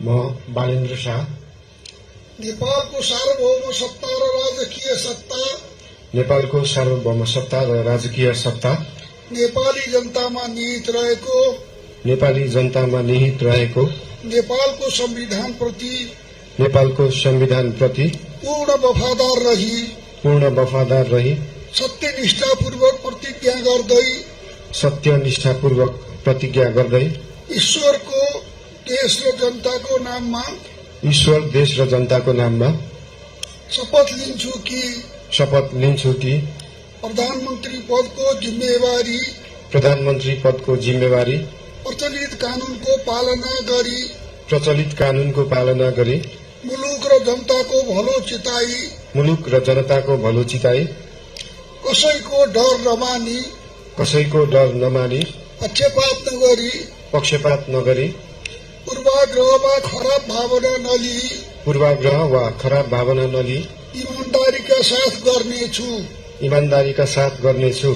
म बालेन्द्र शाह नेपालको सार्वभौम सत्ता र राजकीय सत्ता नेपालको सार्वभौम सत्ता र राजकीय सत्ता नेपाली जनतामा निहित रहेको नेपालको संविधान प्रति पूर्ण वफादार रही सत्यनिष्ठापूर्वक प्रतिज्ञा गर्दै ईश्वर देश र जनताको नाममा शपथ लिन्छु कि प्रधानमन्त्री पदको जिम्मेवारी प्रचलित कानूनको पालना गरी मुलुक र जनताको भलो चिताई कसैको डर नमानी पक्षपात नगरी पूर्वाग्रह वा खराब भावना नलिई ईमानदारीका साथ गर्नेछु।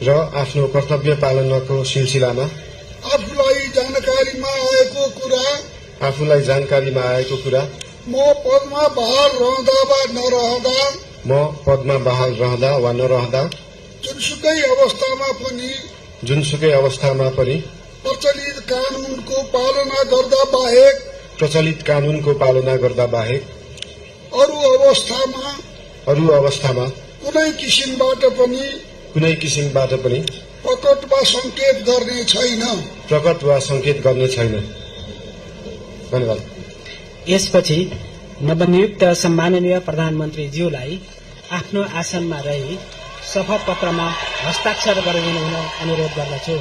र आफ्नो कर्तव्य पालनको सिलसिलामा आफूलाई जानकारीमा आएको कुरा म पदमा बहाल रहँदा वा नरहँदा जुनसुकै अवस्थामा पनि प्रचलित कानूनको पालना गर्दा बाहेक अरू अवस्थामा कुनै किसिमबाट पनि प्रकट वा संकेत गर्ने छैन। धन्यवाद। यसपछि नवनियुक्त सम्माननीय प्रधानमन्त्रीज्यूलाई आफ्नो आसनमा रही शपथ पत्रमा हस्ताक्षर गरिदिनु हुन अनुरोध गर्दछु।